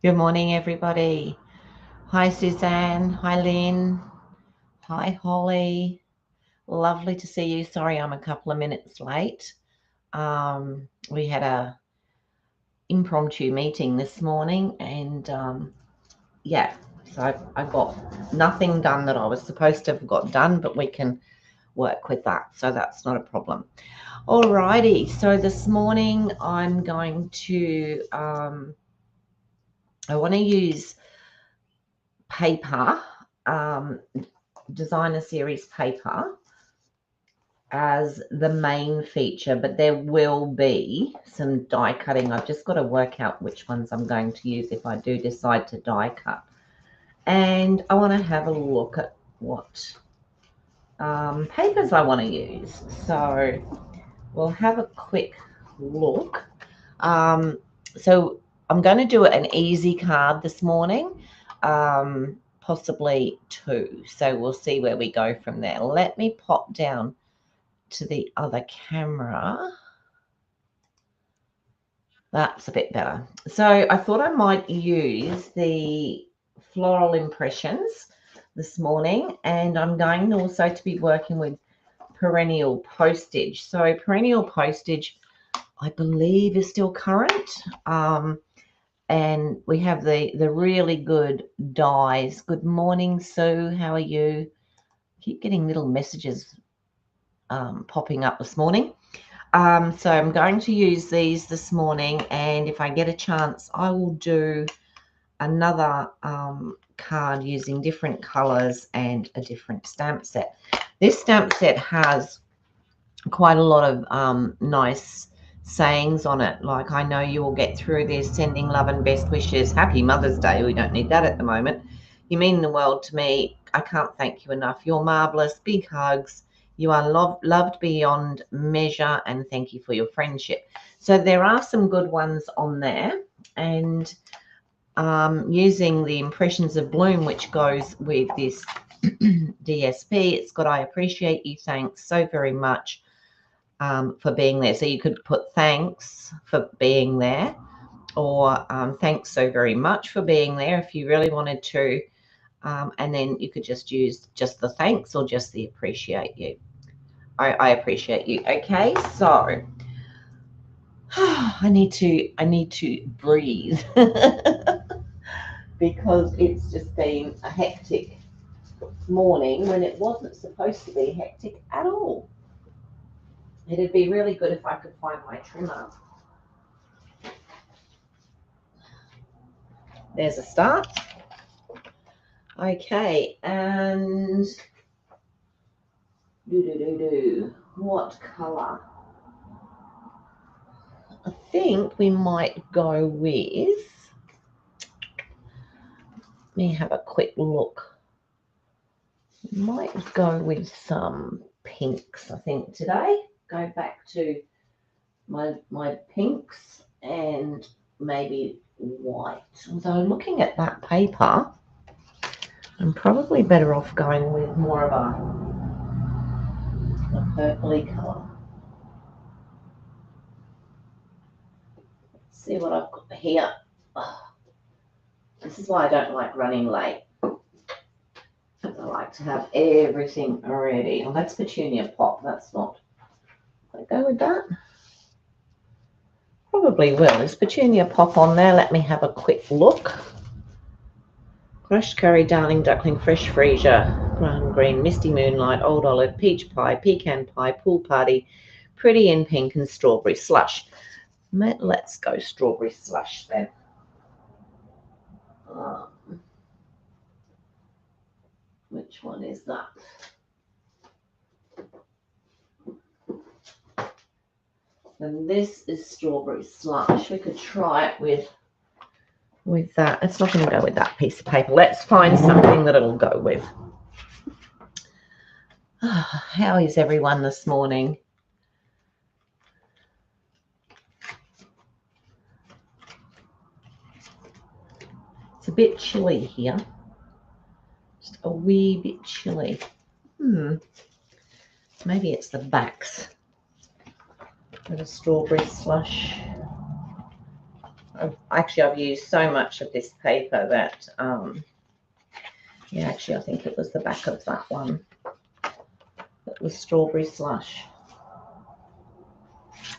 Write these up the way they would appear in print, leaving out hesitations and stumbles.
Good morning, everybody. Hi, Suzanne. Hi, Lynn. Hi, Holly. Lovely to see you. Sorry, I'm a couple of minutes late. We had a impromptu meeting this morning, and yeah, so I got nothing done that I was supposed to have got done, but we can work with that, so that's not a problem. Alrighty, so this morning I'm going to I want to use paper. Um, Designer series paper as the main feature, but there will be some die cutting. I've just got to work out which ones I'm going to use if I do decide to die cut. And I want to have a look at what papers I want to use. So we'll have a quick look. So I'm going to do an easy card this morning. Possibly two. So we'll see where we go from there. Let me pop down to the other camera. That's a bit better. So I thought I might use the floral impressions this morning, and I'm going also to be working with perennial postage. So perennial postage, I believe, is still current. And we have the really good dies. Good morning, Sue. How are you? Keep getting little messages popping up this morning. So I'm going to use these this morning, and if I get a chance, I will do another card using different colors and a different stamp set. This stamp set has quite a lot of nice sayings on it, like I know you will get through this, sending love and best wishes, happy Mother's Day. We don't need that at the moment. You mean the world to me. I can't thank you enough. You're marvelous. Big hugs. You are loved beyond measure, and thank you for your friendship. So there are some good ones on there, and using the impressions of bloom, which goes with this DSP, it's got I appreciate you, thanks so very much for being there. So you could put thanks for being there, or thanks so very much for being there if you really wanted to. And then you could just use just the thanks or just the appreciate you. I appreciate you. Okay, so I need to breathe because it's just been a hectic morning when it wasn't supposed to be hectic at all. It'd be really good if I could find my trimmer. There's a start. Okay, and what color? I think we might go with, let me have a quick look. Might go with some pinks, I think, today. Go back to my pinks and maybe white. Although looking at that paper, I'm probably better off going with more of a purpley colour. Let's see what I've got here. Oh, this is why I don't like running late. I like to have everything ready. Well, that's petunia pop. That's not. Can I go with that? Probably will. Is petunia pop on there? Let me have a quick look. Crushed curry, darling duckling, fresh freesia, brown green, misty moonlight, old olive, peach pie, pecan pie, pool party, pretty in pink, and strawberry slush. Let's go strawberry slush then. Which one is that? And this is strawberry slush. We could try it with that. It's not going to go with that piece of paper. Let's find something that it'll go with. How is everyone this morning? It's a bit chilly here. Just a wee bit chilly. Maybe it's the backs. Bit of strawberry slush. I've used so much of this paper that, yeah, actually, I think it was the back of that one. It was strawberry slush.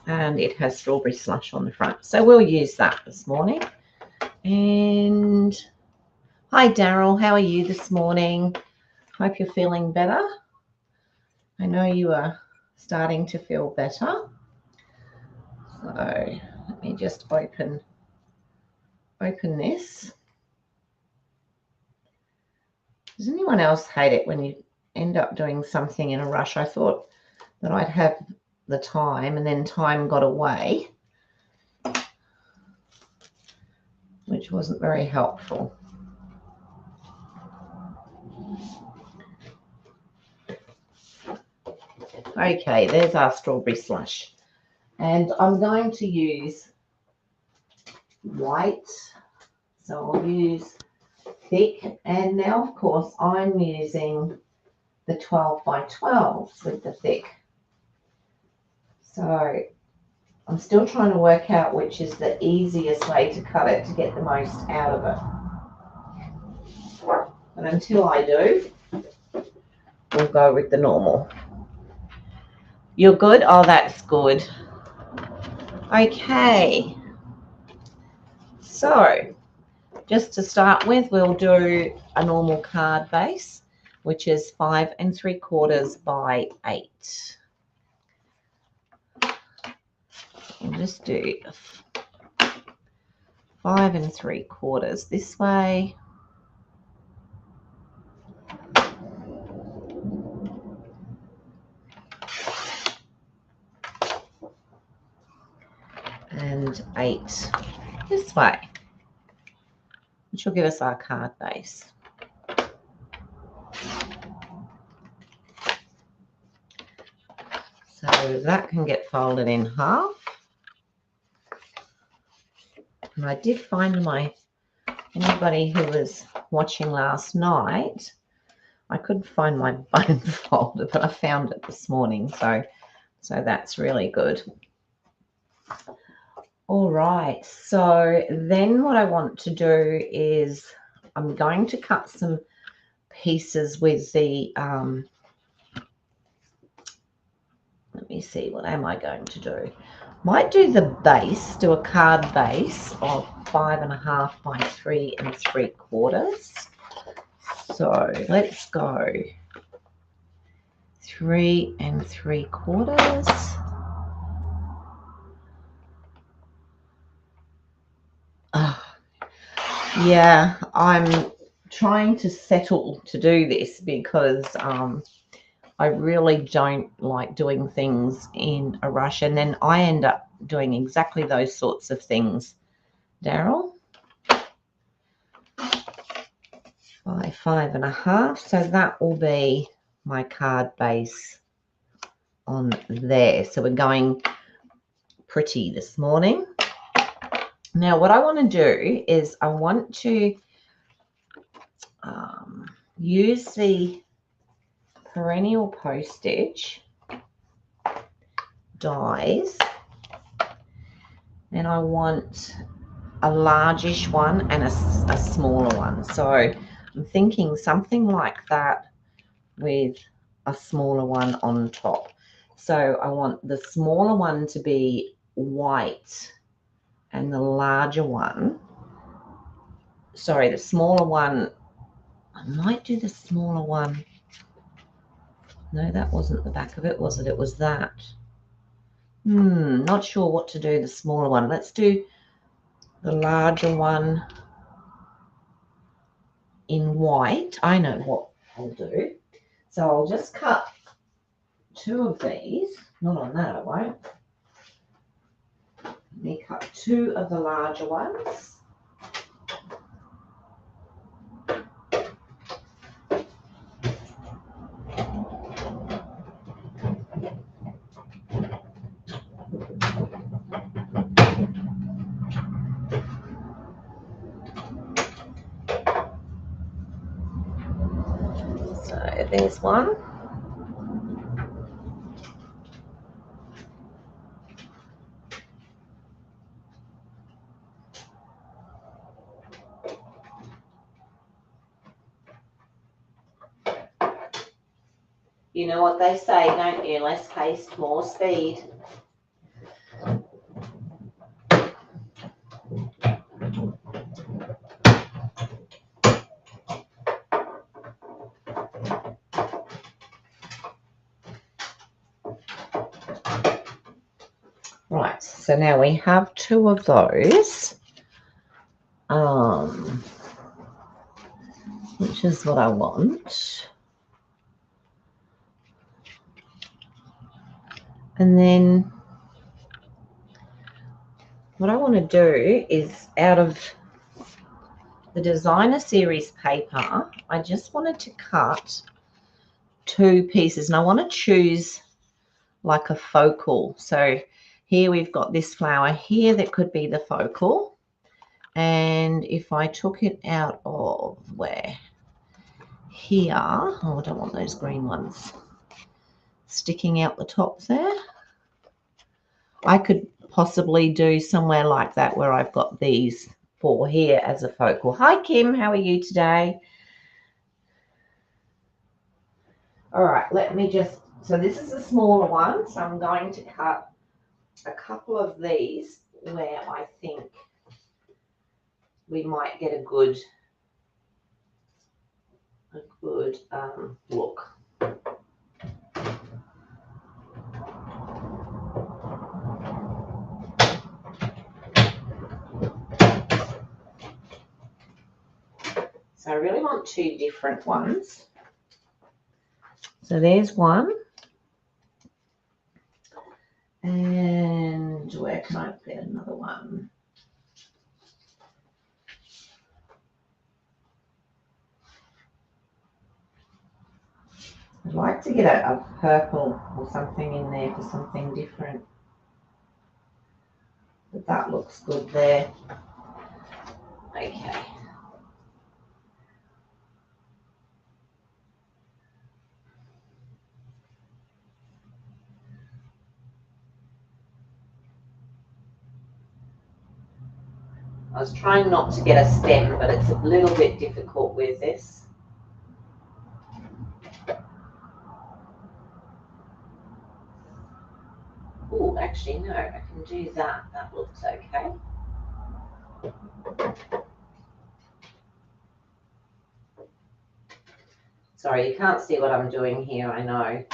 And it has strawberry slush on the front. So we'll use that this morning. And hi, Daryl. How are you this morning? Hope you're feeling better. I know you are starting to feel better. So let me just open this. Does anyone else hate it when you end up doing something in a rush? I thought that I'd have the time, and then time got away, which wasn't very helpful. Okay, there's our strawberry slush. And I'm going to use white. So I'll use thick. And now, of course, I'm using the 12 by 12 with the thick. So I'm still trying to work out which is the easiest way to cut it to get the most out of it. But until I do, we'll go with the normal. You're good? Oh, that's good. Okay. So just to start with, we'll do a normal card base, which is 5 3/4 by 8. We'll just do 5 3/4 this way. And 8 this way, which will give us our card base. So that can get folded in half. And I did find anybody who was watching last night, I couldn't find my bone folder, but I found it this morning. So that's really good. All right, so then what I want to do is I'm going to cut some pieces with the, let me see, what am I going to do? Might do the base, do a card base of 5 1/2 by 3 3/4. So let's go 3 3/4. Yeah, I'm trying to settle to do this because I really don't like doing things in a rush, and then I end up doing exactly those sorts of things. Daryl, 5 1/2. So that will be my card base on there. So we're going pretty this morning. Now what I want to do is I want to use the perennial postage dies, and I want a largish one and a smaller one. So I'm thinking something like that with a smaller one on top. So I want the smaller one to be white and the larger one, sorry, the smaller one, I might do the smaller one. No, that wasn't the back of it, was it? It was that. Not sure what to do the smaller one. Let's do the larger one in white. I know what I'll do. So I'll just cut 2 of these. Not on that, I won't. Let me cut 2 of the larger ones. So there's one. You know what they say, don't you? Less haste, more speed. Right, so now we have 2 of those, which is what I want. And then what I want to do is, out of the designer series paper, I just wanted to cut 2 pieces, and I want to choose like a focal. So here we've got this flower here that could be the focal, and if I took it out of where here, oh, I don't want those green ones sticking out the tops there. I could possibly do somewhere like that where I've got these 4 here as a focal. Hi Kim, how are you today? All right, let me just, so this is a smaller one, so I'm going to cut a couple of these where I think we might get a good look. So I really want 2 different ones. So there's one. And where can I get another one? I'd like to get a purple or something in there for something different. But that looks good there. Okay. I was trying not to get a stem, but it's a little bit difficult with this. Oh, actually, no, I can do that. That looks okay. Sorry, you can't see what I'm doing here, I know.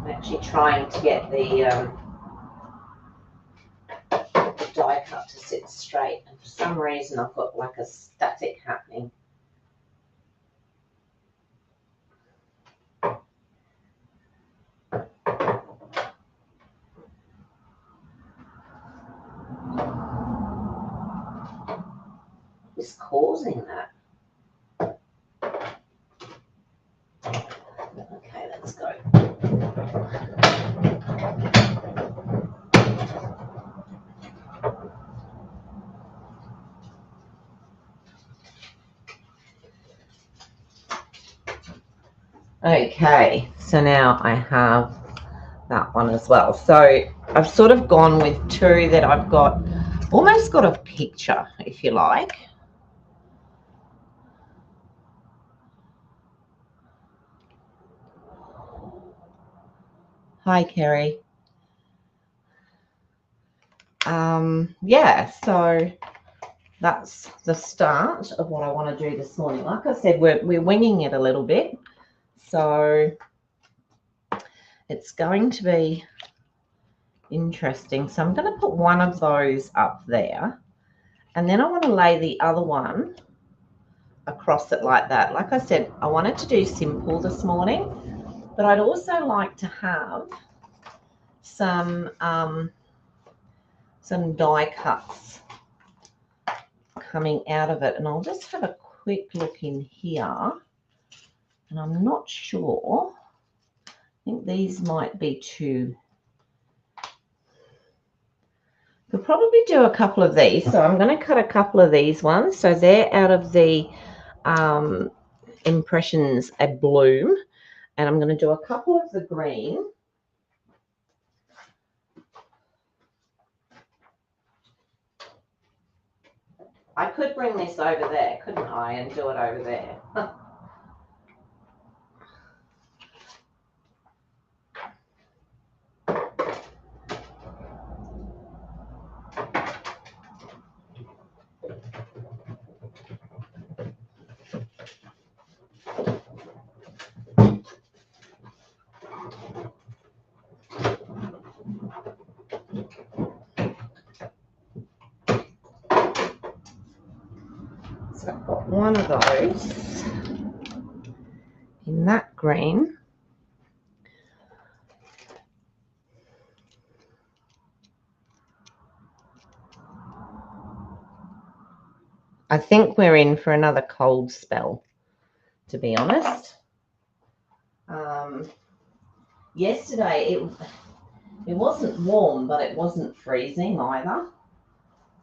I'm actually trying to get the die cut to sit straight, and for some reason I've got like a static happening. What's causing that? Okay, let's go. Okay, so now I have that one as well. So I've sort of gone with 2 that I've got, almost got a picture, if you like. Hi, Kerry. Yeah, so that's the start of what I want to do this morning. Like I said, we're winging it a little bit, so it's going to be interesting. So I'm going to put one of those up there, and then I want to lay the other one across it like that. Like I said, I wanted to do simple this morning, but I'd also like to have some die cuts coming out of it, and I'll just have a quick look in here, and I'm not sure. I think these might be too. Could probably do a couple of these, so I'm going to cut a couple of these ones. So they're out of the Impressions A Bloom, and I'm going to do a couple of the green. I could bring this over there, couldn't I, and do it over there. So I've got one of those in that green. I think we're in for another cold spell, to be honest. Yesterday it wasn't warm, but it wasn't freezing either.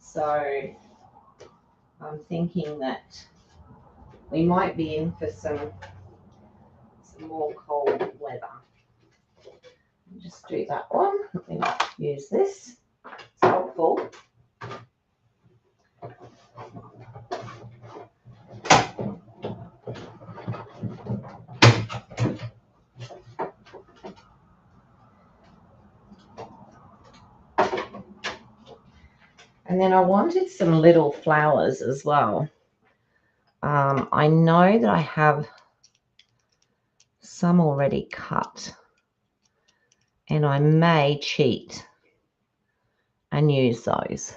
So I'm thinking that we might be in for some more cold weather. I'll just do that one. Let me use this. It's helpful. And then I wanted some little flowers as well. I know that I have some already cut, and I may cheat and use those.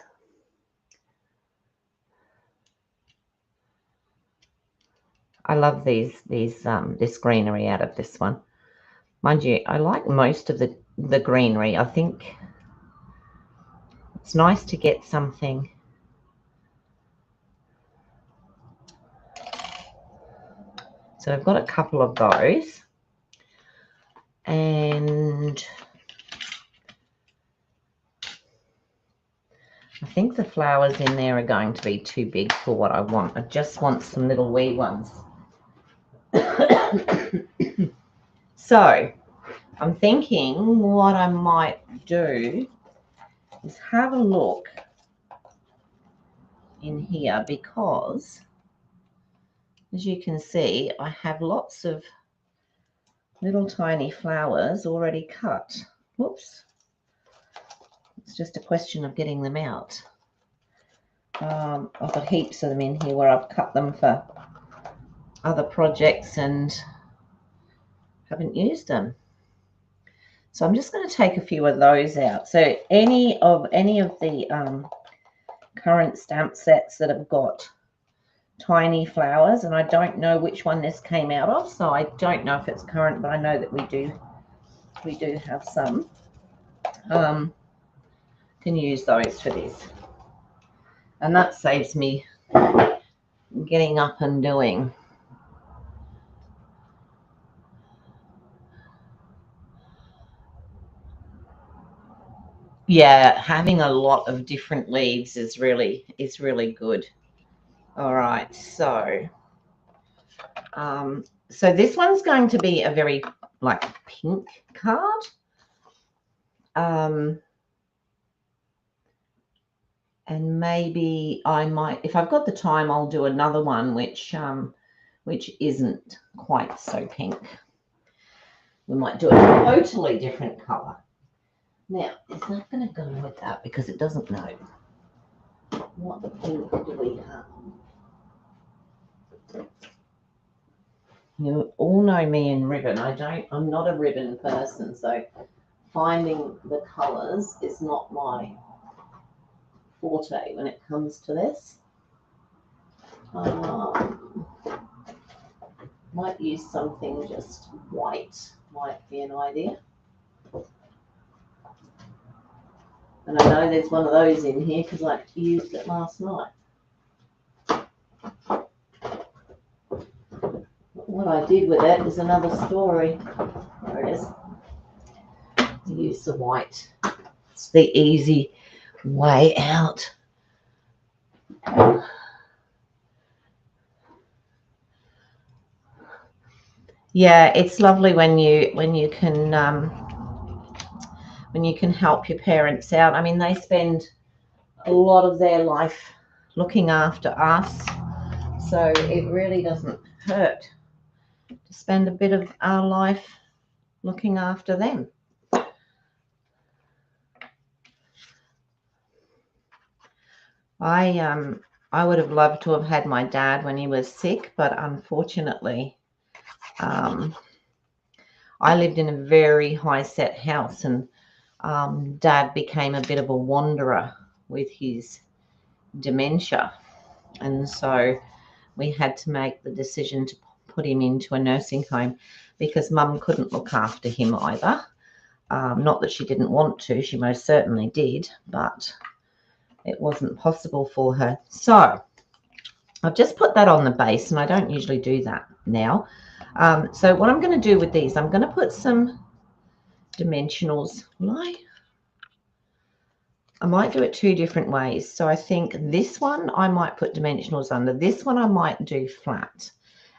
I love this greenery out of this one. Mind you, I like most of the greenery. I think it's nice to get something. So I've got a couple of those, and I think the flowers in there are going to be too big for what I want. I just want some little wee ones. So I'm thinking what I might do is have a look in here, because as you can see, I have lots of little tiny flowers already cut. Whoops. It's just a question of getting them out. I've got heaps of them in here where I've cut them for other projects and haven't used them. So I'm just going to take a few of those out. So any of the current stamp sets that have got tiny flowers, and I don't know which one this came out of, so I don't know if it's current, but I know that we do have some. Can use those for this, and that saves me getting up and doing. Yeah, having a lot of different leaves is really good. All right, so so this one's going to be a very like pink card. And maybe I might, if I've got the time, I'll do another one which isn't quite so pink. We might do a totally different color. Now, it's not going to go with that because it doesn't know what pink do we have. You all know me in ribbon. I'm not a ribbon person, so finding the colors is not my forte when it comes to this. Might use something just white, might be an idea. And I know there's one of those in here because I used it last night. What I did with it is another story. There it is. Use the white. It's the easy way out. Yeah, it's lovely when you can help your parents out. I mean, they spend a lot of their life looking after us. So it really doesn't hurt to spend a bit of our life looking after them. I would have loved to have had my dad when he was sick, but unfortunately, I lived in a very high set house, and Dad became a bit of a wanderer with his dementia, and so we had to make the decision to put him into a nursing home because Mum couldn't look after him either. Not that she didn't want to, she most certainly did, but it wasn't possible for her. So I've just put that on the base, and I don't usually do that now. So what I'm going to do with these, I'm going to put some dimensionals. I might do it two different ways. So I think this one I might put dimensionals under. This one I might do flat.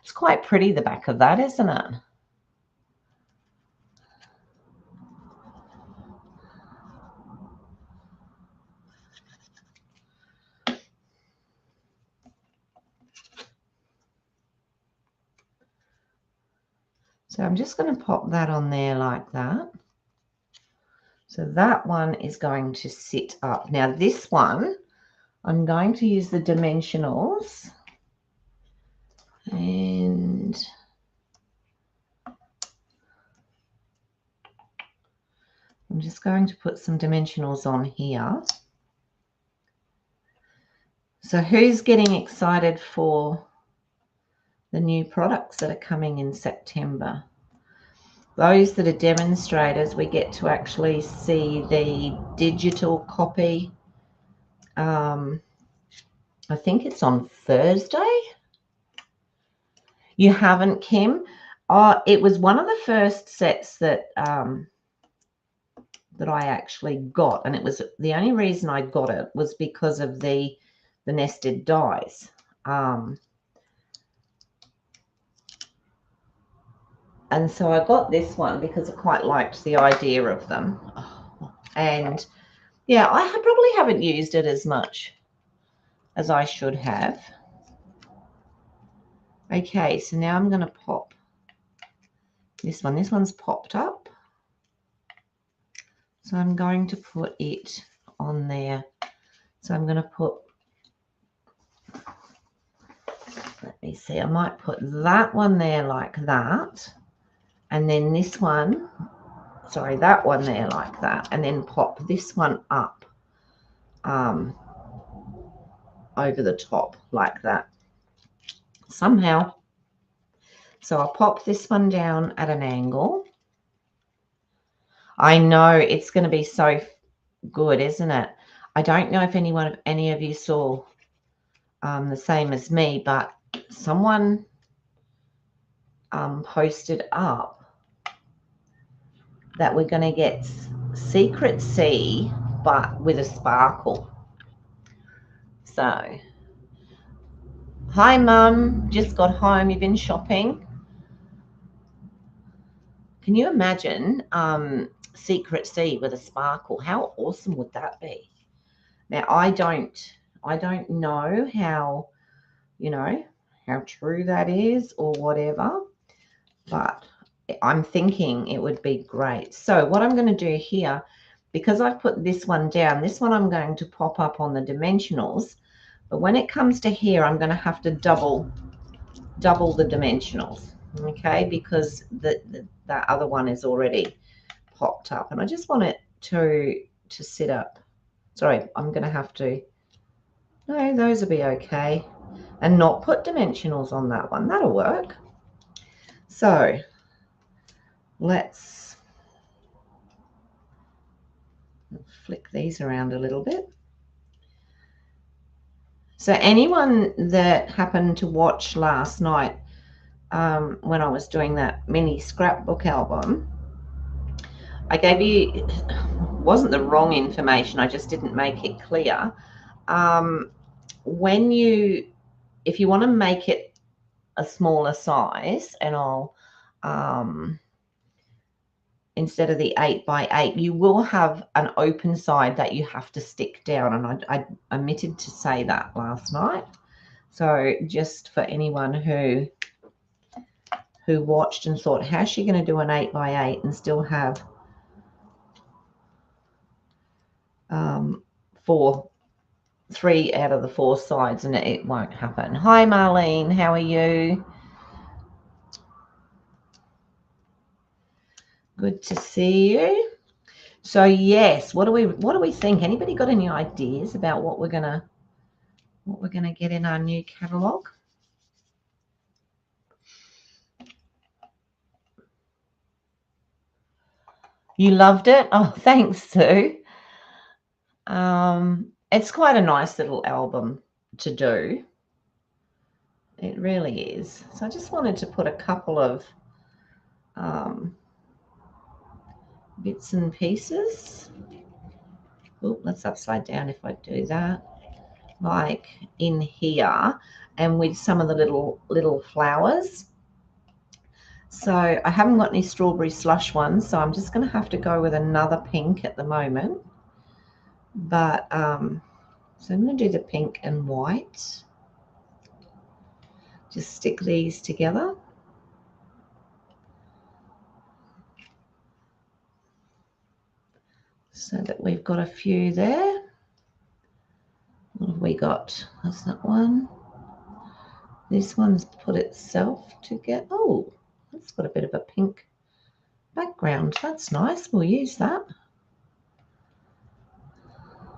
It's quite pretty, the back of that, isn't it? So I'm just going to pop that on there like that. So that one is going to sit up. Now this one, I'm going to use the dimensionals, and I'm just going to put some dimensionals on here. So who's getting excited for the new products that are coming in September? Those that are demonstrators, we get to actually see the digital copy. I think it's on Thursday. You haven't, Kim? It was one of the first sets that that I actually got, and it was the only reason I got it was because of the nested dies. And so I got this one because I quite liked the idea of them. And yeah, I probably haven't used it as much as I should have. Okay, so now I'm going to pop this one. This one's popped up. So I'm going to put it on there. So I'm going to put, let me see, I might put that one there like that. And then this one, sorry, that one there like that. And then pop this one up over the top like that. Somehow. So I'll pop this one down at an angle. I know it's going to be so good, isn't it? I don't know if any of you saw the same as me, but someone posted up that we're going to get Secret Sea, but with a sparkle. So, hi, Mum. Just got home. You've been shopping. Can you imagine Secret Sea with a sparkle? How awesome would that be? Now, I don't know how, how true that is or whatever, but I'm thinking it would be great. So what I'm going to do here, because I've put this one down, this one I'm going to pop up on the dimensionals, but when it comes to here, I'm going to have to double the dimensionals, okay, because that other one is already popped up, and I just want it to sit up. Sorry, I'm going to have to, no, those will be okay, and not put dimensionals on that one. That'll work. So let's flick these around a little bit. So anyone that happened to watch last night when I was doing that mini scrapbook album, I gave you, wasn't the wrong information, I just didn't make it clear. If you want to make it a smaller size, and I'll instead of the 8 by 8. You will have an open side that you have to stick down, and I omitted to say that last night. So just for anyone who watched and thought, how's she going to do an 8 by 8 and still have 3 out of the 4 sides, and it won't happen. Hi Marlene, how are you? Good to see you. So yes, what do we think? Anybody got any ideas about what we're gonna get in our new catalog? You loved it? Oh, thanks, Sue. It's quite a nice little album to do. It really is. So I just wanted to put a couple of bits and pieces. Oh, that's upside down if I do that. Like in here, and with some of the little flowers. So I haven't got any strawberry slush ones, so I'm just going to have to go with another pink at the moment. But so I'm going to do the pink and white. Just stick these together. So that we've got a few there. What have we got? That's that one. This one's put itself together. Oh, that's got a bit of a pink background. That's nice. We'll use that.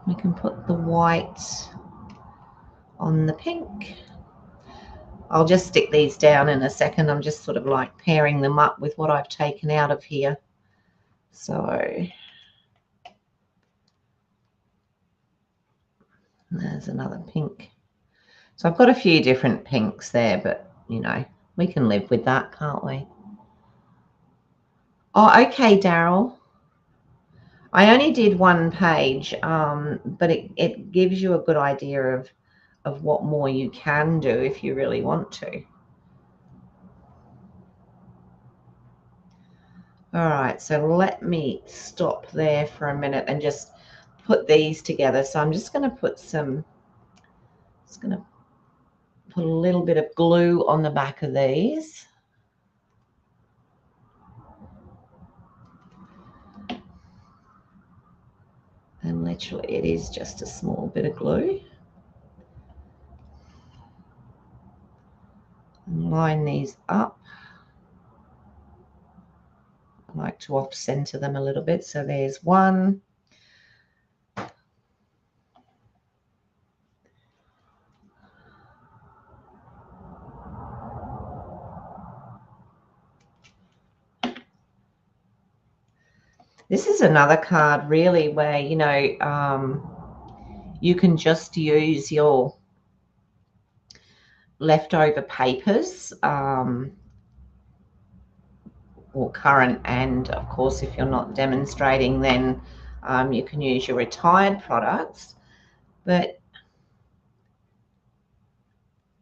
We can put the white on the pink. I'll just stick these down in a second. I'm just sort of like pairing them up with what I've taken out of here. So there's another pink. So I've got a few different pinks there, but you know, we can live with that, can't we? Oh, okay, Daryl. I only did one page, but it gives you a good idea of what more you can do if you really want to. All right, so let me stop there for a minute and just put these together. So I'm just going to put a little bit of glue on the back of these. And literally it is just a small bit of glue. And line these up. I like to off center them a little bit. So there's one. This is another card really where, you know, you can just use your leftover papers or current, and of course if you're not demonstrating, then you can use your retired products. But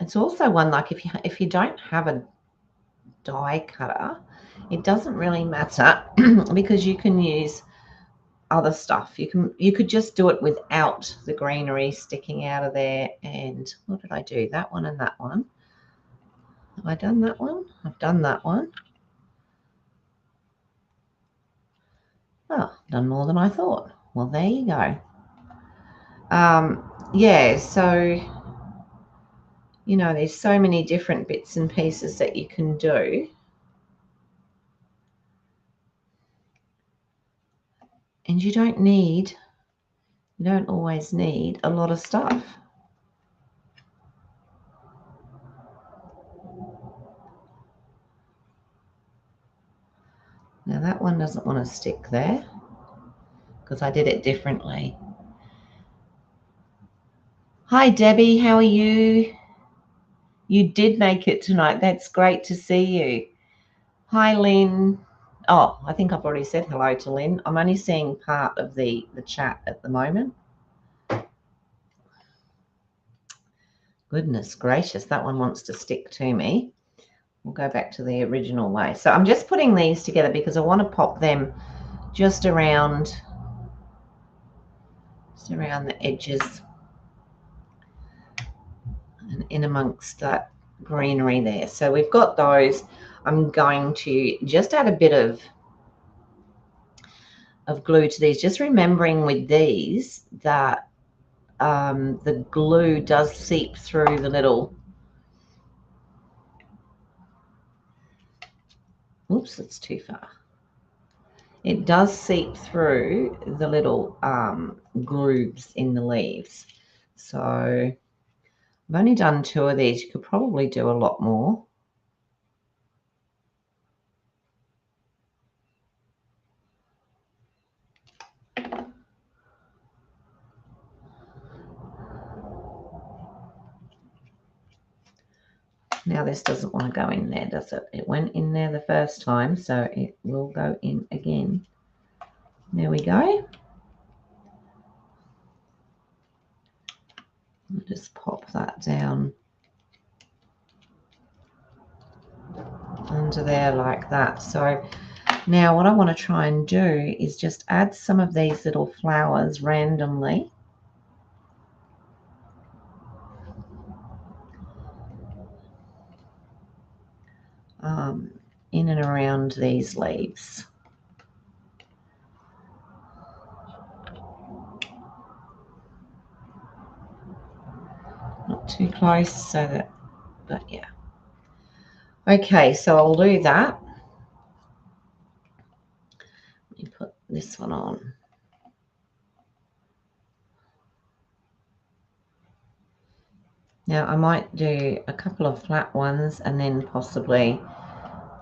it's also one like if you don't have a die cutter, it doesn't really matter because you can use other stuff. You could just do it without the greenery sticking out of there. And what did I do? That one and that one. Have I done that one? I've done that one. Oh, done more than I thought. Well, there you go. Yeah, so, you know, there's so many different bits and pieces that you can do. And you don't always need a lot of stuff. Now that one doesn't want to stick there because I did it differently. Hi, Debbie, how are you? You did make it tonight. That's great to see you. Hi, Lynn. Oh, I think I've already said hello to Lynn. I'm only seeing part of the chat at the moment. Goodness gracious, that one wants to stick to me. We'll go back to the original way. So I'm just putting these together because I want to pop them just around the edges and in amongst that greenery there. So we've got those. I'm going to just add a bit of glue to these, just remembering with these that the glue does seep through the little, oops, that's too far. It does seep through the little grooves in the leaves. So I've only done 2 of these. You could probably do a lot more. Now this doesn't want to go in there, does it? It went in there the first time, so it will go in again. There we go. I'll just pop that down under there like that. So now what I want to try and do is just add some of these little flowers randomly. In and around these leaves. Not too close, so that, but yeah. Okay, so I'll do that. Let me put this one on. Now I might do a couple of flat ones and then possibly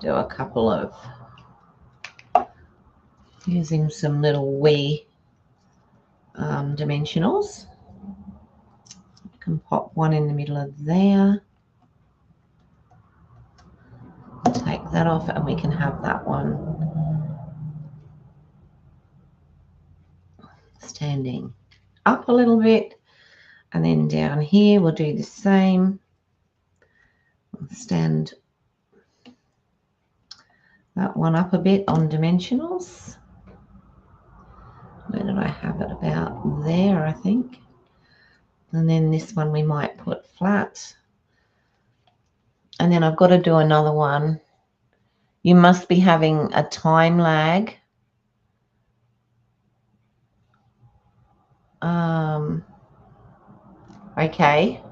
do a couple of using some little wee dimensionals. I can pop one in the middle of there. Take that off and we can have that one standing up a little bit. And then down here we'll do the same. We'll stand that one up a bit on dimensionals. Where did I have it? About there, I think. And then this one we might put flat. And then I've got to do another one. You must be having a time lag. Okay.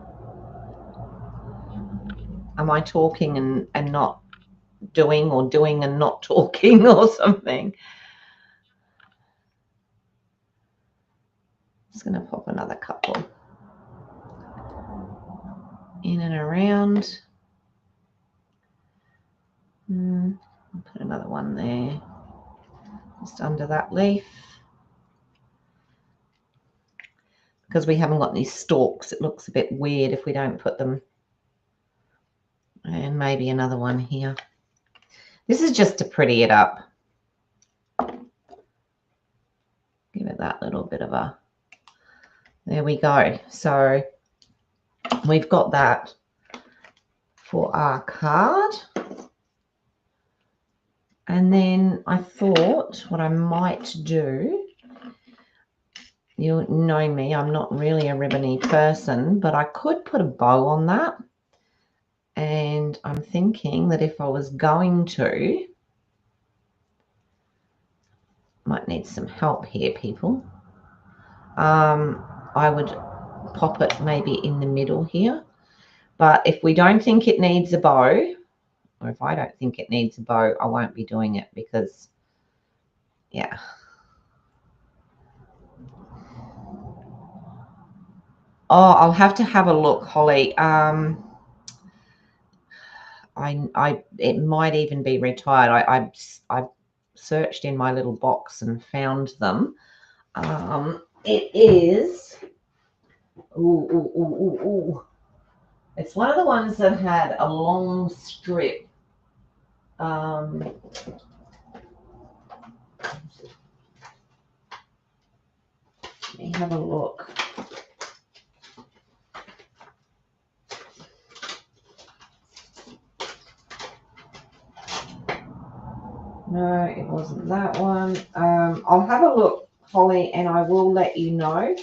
Am I talking and not doing, or doing and not talking, or something? Just going to pop another couple in and around. I'll put another one there, just under that leaf. Because we haven't got these stalks, it looks a bit weird if we don't put them. And maybe another one here. This is just to pretty it up. Give it that little bit of a, there we go. So we've got that for our card. And then I thought what I might do, you know me, I'm not really a ribbony person, but I could put a bow on that. And I'm thinking that if I was going to, might need some help here, people. I would pop it maybe in the middle here. But if we don't think it needs a bow, or if I don't think it needs a bow, I won't be doing it because, yeah. Oh, I'll have to have a look, Holly. It might even be retired. I searched in my little box and found them. It is. Ooh. It's one of the ones that had a long strip. Let me have a look. No, it wasn't that one. I'll have a look, Holly, and I will let you know.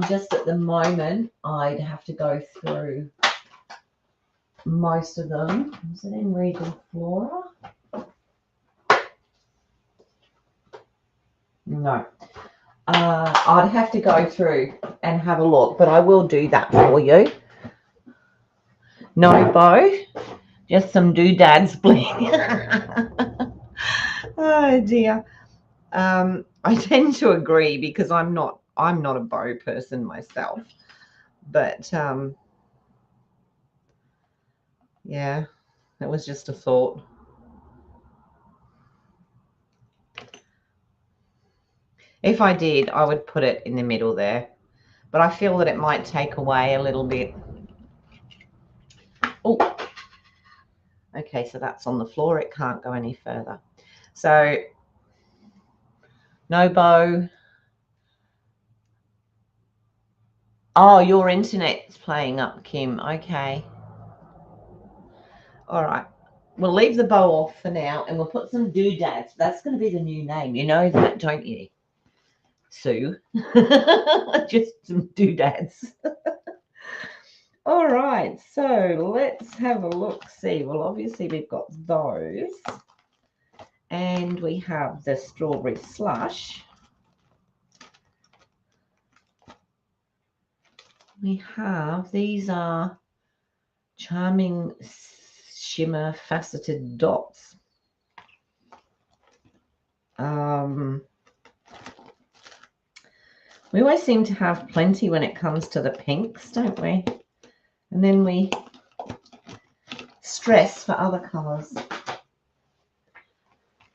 Just at the moment, I'd have to go through most of them. Is it in Regal Flora? No. I'd have to go through and have a look, but I will do that for you. No bow, just some doodads bling. Oh dear. I tend to agree because I'm not a bow person myself, but yeah, that was just a thought. If I did, I would put it in the middle there, but I feel that it might take away a little bit. Oh, okay, so that's on the floor. It can't go any further. So no bow. Oh, your internet's playing up, Kim. Okay. All right. We'll leave the bow off for now and we'll put some doodads. That's going to be the new name. You know that, don't you, Sue? Just some doodads. All right. So let's have a look. See. Well, obviously we've got those. And we have the strawberry slush. We have, these are charming shimmer faceted dots. We always seem to have plenty when it comes to the pinks, don't we? And then we stress for other colours.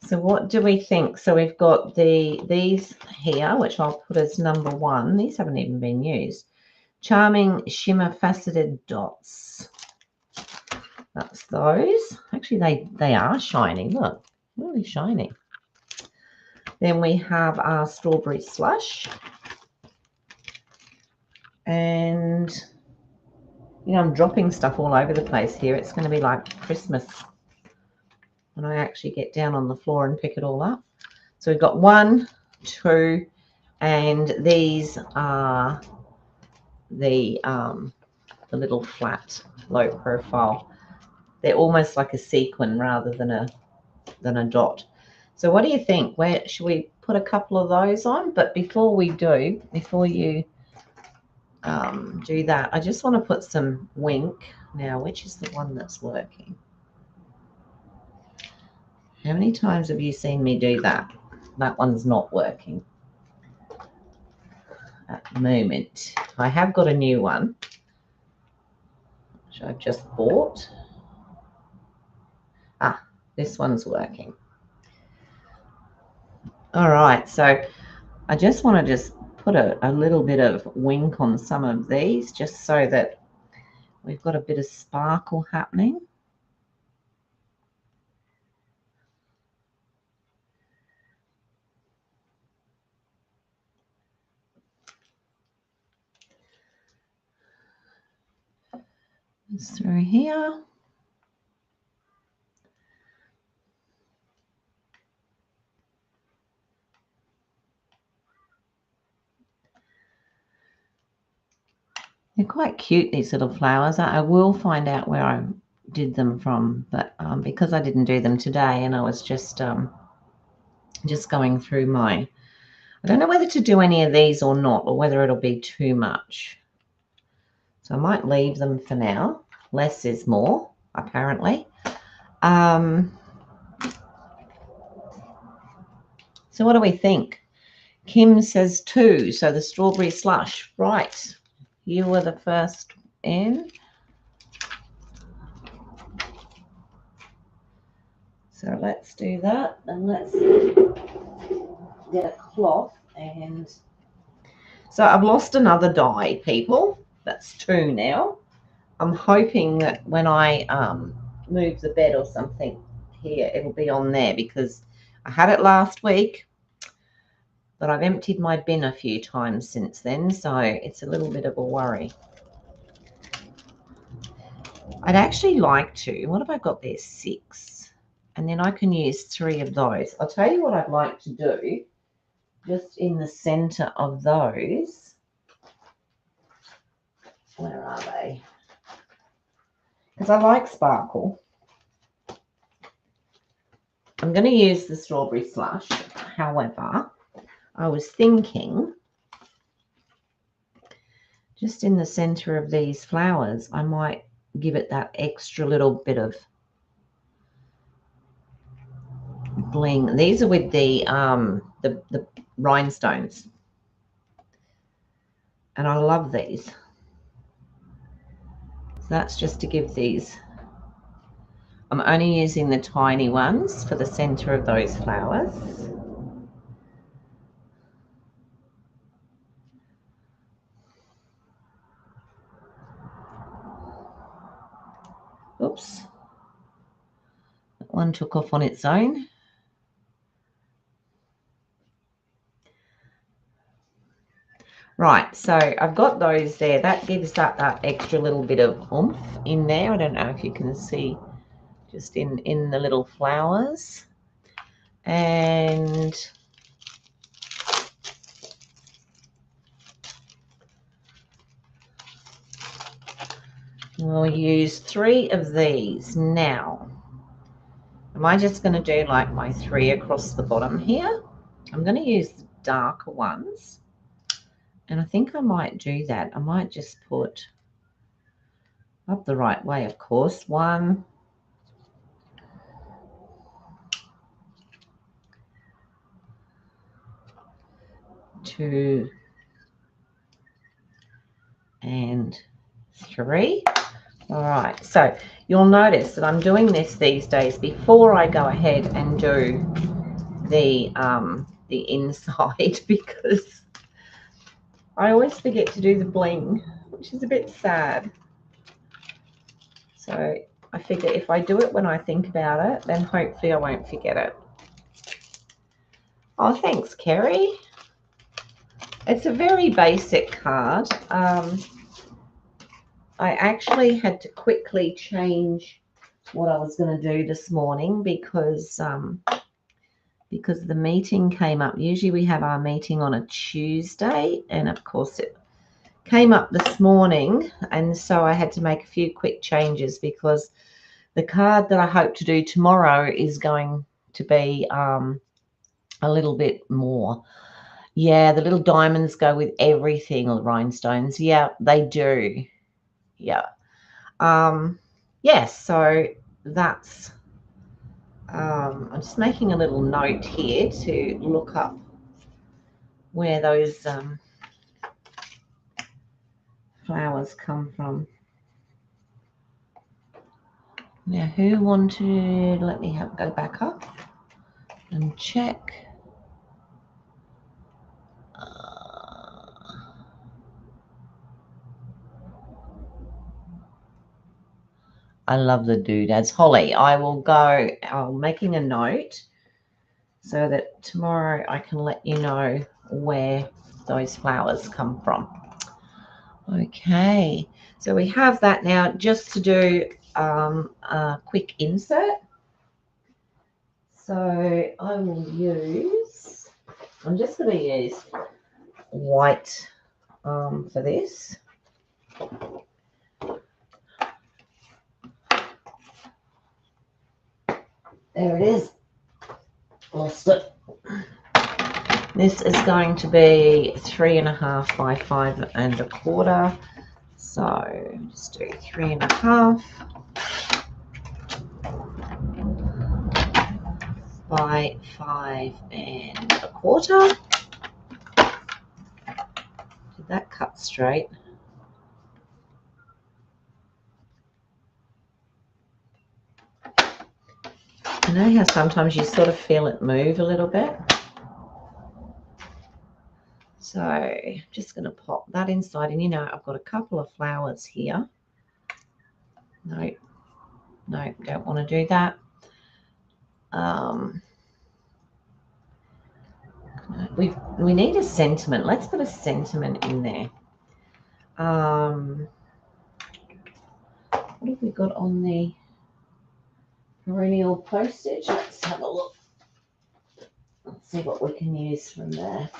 So what do we think? So we've got these here, which I'll put as number 1. These haven't even been used. Charming shimmer faceted dots. That's those. Actually, they are shiny. Look, really shiny. Then we have our strawberry slush. And, you know, I'm dropping stuff all over the place here. It's going to be like Christmas when I actually get down on the floor and pick it all up. So we've got 1, 2, and these are the little flat, low profile. They're almost like a sequin rather than a dot. So what do you think? Where should we put a couple of those on? But before you do that, I just want to put some wink. Now, which is the one that's working? How many times have you seen me do that? That one's not working at the moment. I have got a new one, which I've just bought. Ah, this one's working. All right, so I just want to just put a little bit of wink on some of these just so that we've got a bit of sparkle happening. It's through here. They're quite cute, these little flowers. I will find out where I did them from, but because I didn't do them today and I was just going through my, I don't know whether to do any of these or not, or whether it'll be too much. So I might leave them for now. Less is more, apparently. So what do we think? Kim says 2, so the strawberry slush. Right, you were the first in. So let's do that, and let's get a cloth. And so I've lost another die, people. That's 2 now. I'm hoping that when I move the bed or something here, it'll be on there, because I had it last week, but I've emptied my bin a few times since then, so it's a little bit of a worry. I'd actually like to, what have I got there? 6. And then I can use 3 of those. I'll tell you what I'd like to do just in the center of those. Where are they? Because I like sparkle. I'm going to use the strawberry slush. However, I was thinking just in the center of these flowers, I might give it that extra little bit of bling. These are with the rhinestones, and I love these. So that's just to give these. I'm only using the tiny ones for the center of those flowers. Oops, that one took off on its own. Right, so I've got those there. That gives that extra little bit of oomph in there. I don't know if you can see just in the little flowers. And we'll use 3 of these. Now, am I just going to do like my 3 across the bottom here? I'm going to use the darker ones. And I think I might do that. I might just put up the right way, of course. 1, 2, and 3. All right, so you'll notice that I'm doing this these days before I go ahead and do the inside because I always forget to do the bling, which is a bit sad. So I figure if I do it when I think about it, then hopefully I won't forget it. Oh, thanks, Kerry. It's a very basic card. I actually had to quickly change what I was going to do this morning because the meeting came up. Usually we have our meeting on a Tuesday, and of course it came up this morning, and so I had to make a few quick changes because the card that I hope to do tomorrow is going to be a little bit more. Yeah, the little diamonds go with everything, or the rhinestones. Yeah, they do. Yeah. Yes, so that's I'm just making a little note here to look up where those flowers come from. Now, who wanted? Let me go back up and check. I love the doodads. Holly, I'm making a note so that tomorrow I can let you know where those flowers come from. Okay, so we have that now just to do a quick insert. So I will use, I'm just going to use white for this. There it is. Lost it. This is going to be 3.5 by 5.25. So just do 3.5 by 5.25. Did that cut straight? I know how sometimes you sort of feel it move a little bit. So I'm just going to pop that inside, and I've got a couple of flowers here. No, don't want to do that. We need a sentiment. Let's put a sentiment in there. What have we got on the perennial postage. Let's have a look. Let's see what we can use from there.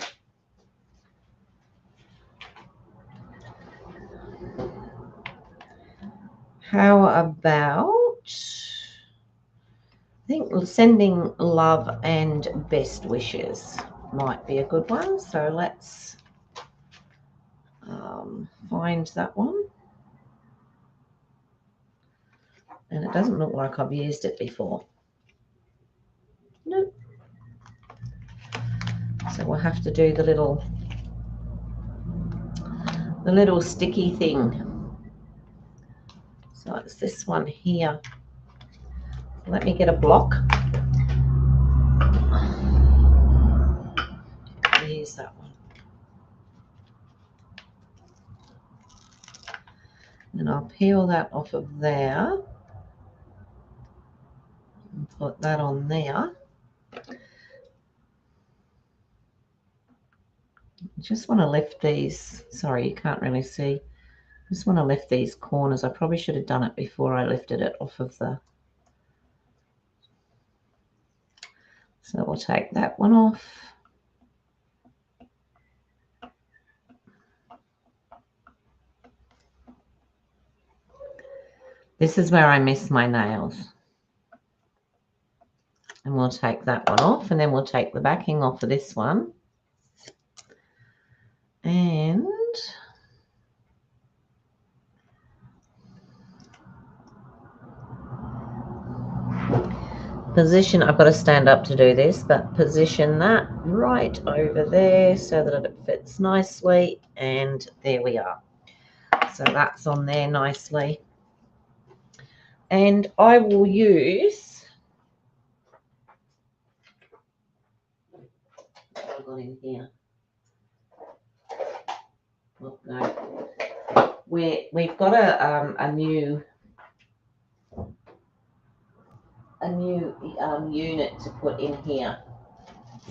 How about, I think sending love and best wishes might be a good one. So let's find that one. And it doesn't look like I've used it before. Nope. So we'll have to do the little sticky thing. So it's this one here. Let me get a block. Use that one. And I'll peel that off of there and put that on there. I just want to lift these. Sorry, you can't really see. I just want to lift these corners. I probably should have done it before I lifted it off of the. So we'll take that one off. This is where I miss my nails. And we'll take that one off, and then we'll take the backing off of this one. And position, I've got to stand up to do this, but position that right over there so that it fits nicely. And there we are. So that's on there nicely. And I will use, what have I got in here? Oh, no. We've got a new unit to put in here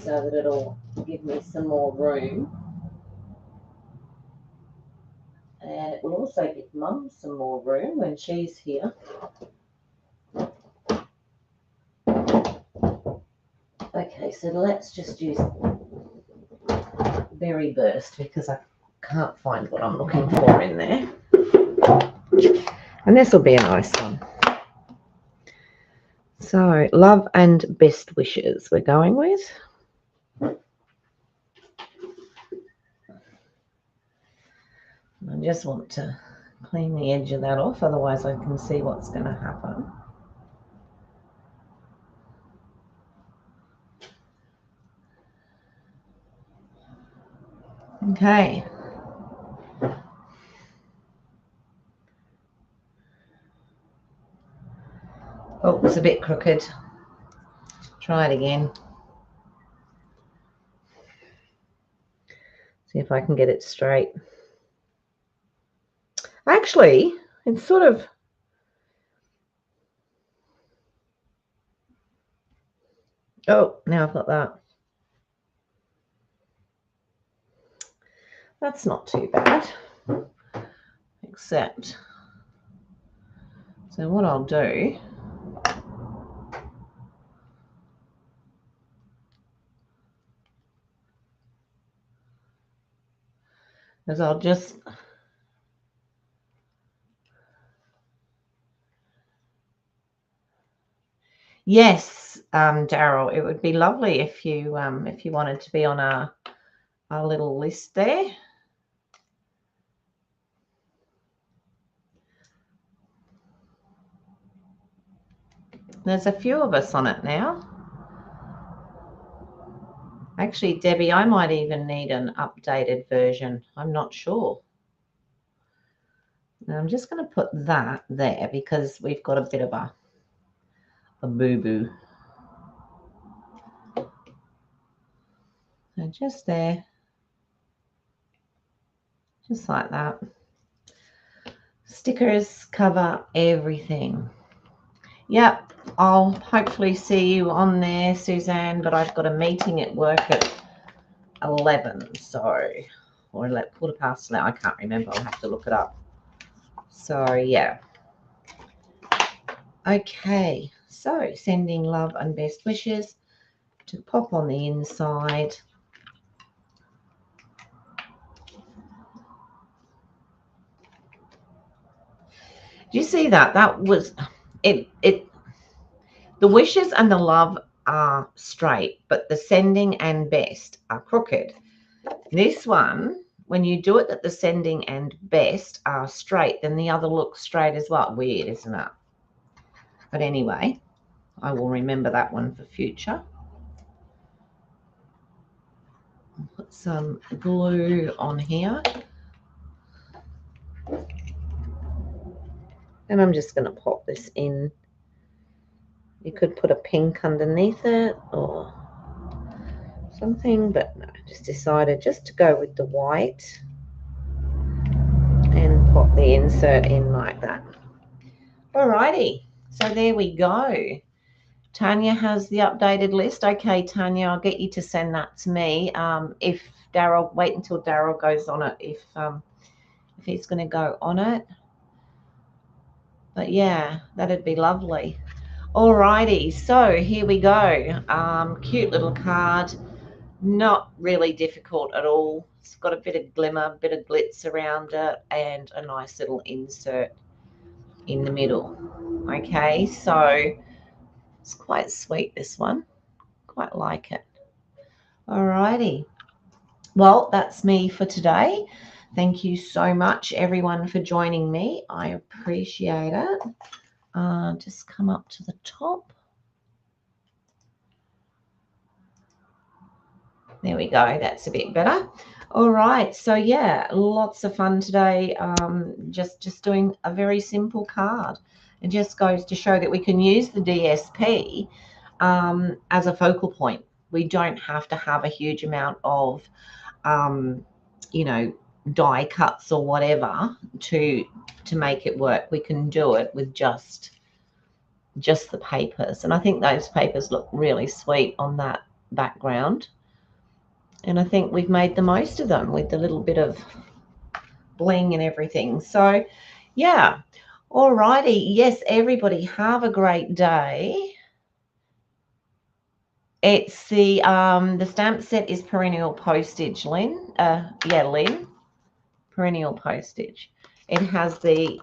so that it'll give me some more room, and it will also give Mum some more room when she's here. Okay, so let's just use Berry Burst because I can't find what I'm looking for in there, and this will be a nice one. So love and best wishes we're going with. I just want to clean the edge of that off, otherwise I can see what's going to happen. Okay. Oh, it's a bit crooked. Try it again. See if I can get it straight. Actually, it's sort of, oh, now I've got that. That's not too bad, except, so what I'll do is I'll just, yes, Daryl, it would be lovely if you wanted to be on our little list there. There's a few of us on it now. Actually, Debbie, I might even need an updated version. I'm not sure. Now I'm just going to put that there because we've got a bit of a boo-boo. So just there. Just like that. Stickers cover everything. Yep, I'll hopefully see you on there, Suzanne, but I've got a meeting at work at 11, so, or 11:15, I can't remember, I'll have to look it up. So, yeah. Okay, So sending love and best wishes to pop on the inside. Do you see that? That was it. The wishes and the love are straight, but the sending and best are crooked. This one, when you do it that the sending and best are straight, then the other looks straight as well. Weird, isn't it? But anyway, I will remember that one for future. I'll put some glue on here. And I'm just going to pop this in. You could put a pink underneath it or something, but no, I just decided just to go with the white and pop the insert in like that. Alrighty, so there we go. Tanya has the updated list. Okay, Tanya, I'll get you to send that to me. If Daryl, wait until Daryl goes on it, if he's going to go on it. But yeah, that'd be lovely. Alrighty, so here we go. Cute little card. Not really difficult at all. It's got a bit of glimmer, a bit of glitz around it, and a nice little insert in the middle. Okay, so it's quite sweet, this one. Quite like it. Alrighty. Well, that's me for today. Thank you so much, everyone, for joining me. I appreciate it. Just come up to the top. There we go. That's a bit better. All right. So yeah, lots of fun today. Just doing a very simple card. It just goes to show that we can use the DSP as a focal point. We don't have to have a huge amount of, you know, die cuts or whatever to make it work. We can do it with just the papers. And I think those papers look really sweet on that background. And I think we've made the most of them with the little bit of bling and everything. So, yeah. Alrighty. Yes, everybody have a great day. It's the stamp set is perennial postage, Lynn. Lynn. Perennial postage. It has the,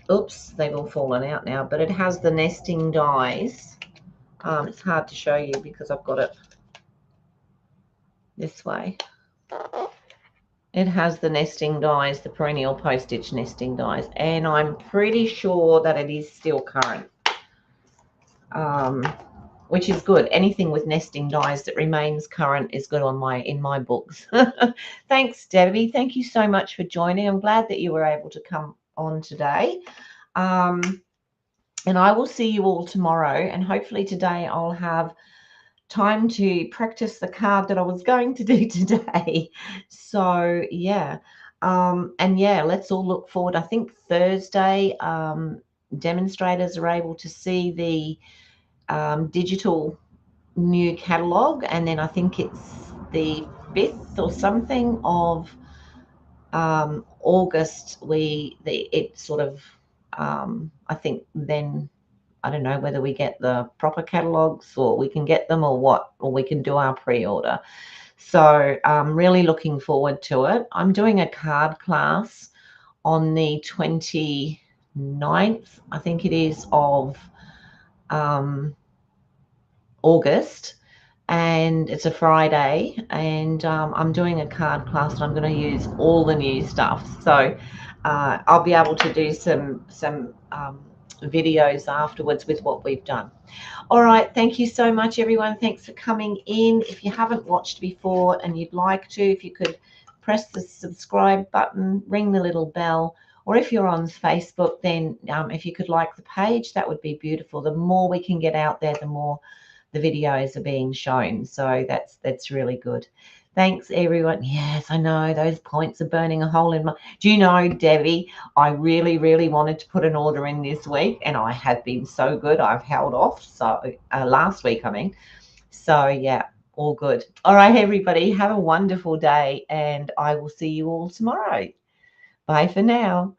oops, they've all fallen out now, but it has the nesting dies. It's hard to show you because I've got it this way. It has the nesting dies, the perennial postage nesting dies, and I'm pretty sure that it is still current, which is good. Anything with nesting dies that remains current is good in my books. Thanks, Debbie. Thank you so much for joining. I'm glad that you were able to come on today. And I will see you all tomorrow, and hopefully today I'll have time to practice the card that I was going to do today. So yeah, and yeah, let's all look forward. I think Thursday demonstrators are able to see the digital new catalog, and then I think it's the 5th or something of August. I think then, I don't know whether we get the proper catalogs or we can get them or what, or we can do our pre-order. So I'm really looking forward to it. I'm doing a card class on the 29th, I think it is, of August, and it's a Friday, and I'm doing a card class and I'm going to use all the new stuff. So I'll be able to do some videos afterwards with what we've done. All right, thank you so much, everyone. Thanks for coming in. If you haven't watched before and you'd like to, if you could press the subscribe button, ring the little bell, or if you're on Facebook, then if you could like the page, that would be beautiful. The more we can get out there, the more the videos are being shown. So that's really good. Thanks, everyone. Yes, I know those points are burning a hole in my... Do you know, Debbie, I really, really wanted to put an order in this week, and I have been so good. I've held off. So last week, I mean. So, yeah, all good. All right, everybody, have a wonderful day, and I will see you all tomorrow. Bye for now.